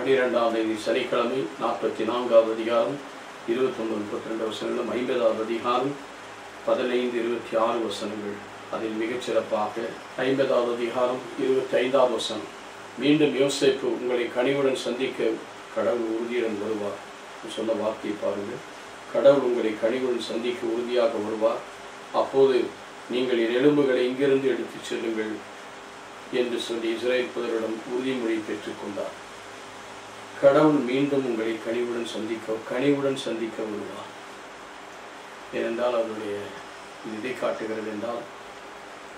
12ஆம் தேதி சனிக்கிழமை 44வது அதிகாரம் 21-32 வசனங்களும், 50வது அதிகாரம் 15-26 வசனங்கள். அதில் மிகச்சிறப்பாக 50வது அதிகாரம் 25வது வசனம், மீண்டும் யோசேப்பு உங்களை கனிவுடன் சந்திக்க கடவுள் உறுதியுடன் வருவார் சொன்ன வார்த்தையை பாருங்கள். கடவுள் உங்களை கனிவுடன் சந்திக்க உறுதியாக வருவார். அப்போது நீங்கள் என் எலும்புகளை இங்கிருந்து எடுத்துச் செல்லுங்கள் என்று சொல்லி இஸ்ரவேல் புதரிடம் உறுதிமொழி பெற்றுக்கொண்டார். கடவுள் மீண்டும் உங்களை கனிவுடன் சந்திக்க வருவார். ஏனென்றால் அவருடைய இதை காட்டுகிறது என்றால்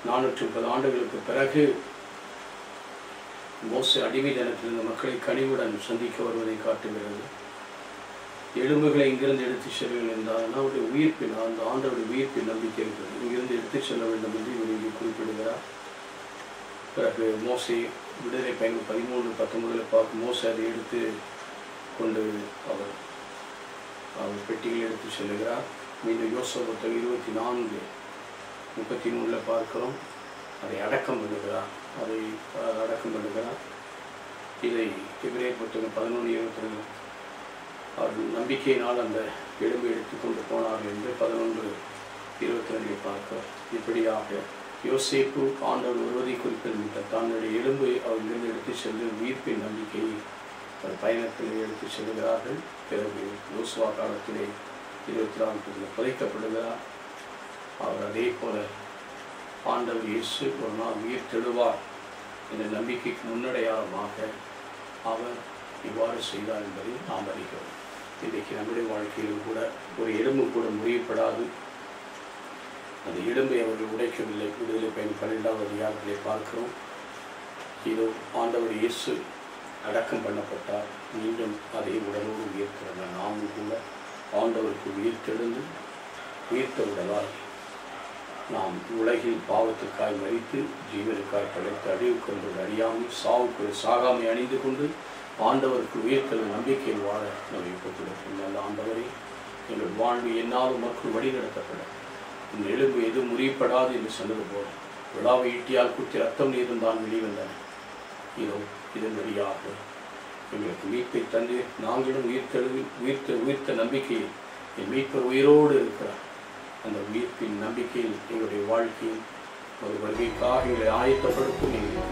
430 ஆண்டுகளுக்கு பிறகு மோசே அடிமை தினத்தில் இருந்த மக்களை கனிவுடன் சந்திக்க வருவதை காட்டுகிறது. எலும்புகளை இங்கிருந்து எடுத்துச் செல்லுங்கள் என்றால் அவருடைய உயிர்ப்பின் அந்த ஆண்டவருடைய உயிர்ப்பின் நம்பிக்கை இருக்கிறது. இங்கிருந்து எடுத்துச் செல்ல வேண்டும் என்று இவர் குறிப்பிடுகிறார். பிறகு மோசே விடுதலை பயணம் 13-19 பார்க்கும் மோசே அதை எடுத்து கொண்டு அவர் பெட்டியில் எடுத்து செல்லுகிறார். மீண்டும் யோசுவா 24-33 பார்க்கிறோம். அதை அடக்கம் பண்ணுகிறார். இதை எபிரேயர் புத்தகம் 11-22 அவர்கள் நம்பிக்கையினால் அந்த எலும்பை எடுத்துக்கொண்டு போனார்கள் என்று 11-22 பார்க்கிறோம். இப்படியாக யோசேப்பு ஆண்டவர் வருவதை குறிப்பிட்ட தன்னுடைய எலும்பை அவர்களிருந்து எடுத்துச் சென்று உயிர்ப்பின் நம்பிக்கையை பயணத்தில் எடுத்துச் செல்கிறார்கள். பிறகு யோசுவா காலத்திலே 24 புதைக்கப்படுகிறார். அவர் அதே போல ஆண்டவர் இயேசு ஒரு நாள் உயிர் தெழுவார் என்ற நம்பிக்கைக்கு முன்னடையாளமாக அவர் இவ்வாறு செய்தார் என்பதை நாம் அறிகிறோம். இன்றைக்கு நம்முடைய வாழ்க்கையிலும் கூட ஒரு எலும்பு கூட முறியப்படாது. அந்த எலும்பை அவர்கள் உடைக்கவில்லை. விடுதலை பயணம் 12வது அதிகாரத்திலே பார்க்கிறோம். இதோ ஆண்டவர் இயேசு அடக்கம் பண்ணப்பட்டார். மீண்டும் அதே உடலோடு உயிர்க்கிறார். நாமும் கூட ஆண்டவருக்கு உயிர்த்தெழுந்து உயிர்த்த உடலால் நாம் உலகில் பாவத்துக்காய் மரித்து ஜீவனுக்காய் படைத்து அழிவுக்கு அறியாமல் சாகாமை அணிந்து கொண்டு ஆண்டவருக்கு உயிர்த்தல் நம்பிக்கையில் வாழ நம்ம ஒப்புக்கொடுப்போம். நல்ல ஆண்டவரே, எங்கள் வாழ்வு என்னாலும் மக்கள் வழி நடத்தப்பட இந்த எலும்பு எது முறியப்படாது என்று சொன்னது போல விழாவை ஈட்டியால் குத்தி ரத்தம் நீரும் தான் வெளிவந்தன. இதன் வழியாக எங்களுக்கு மீட்பை தந்து நாங்களும் உயிர்த்த நம்பிக்கையில் என் மீட்பர் உயிரோடு இருக்கிறார். அந்த உயிர்ப்பின் நம்பிக்கையில் எங்களுடைய வாழ்க்கையில் ஒரு வருகைக்காக எங்களை ஆயத்தப்படுத்தும் எங்களுக்கு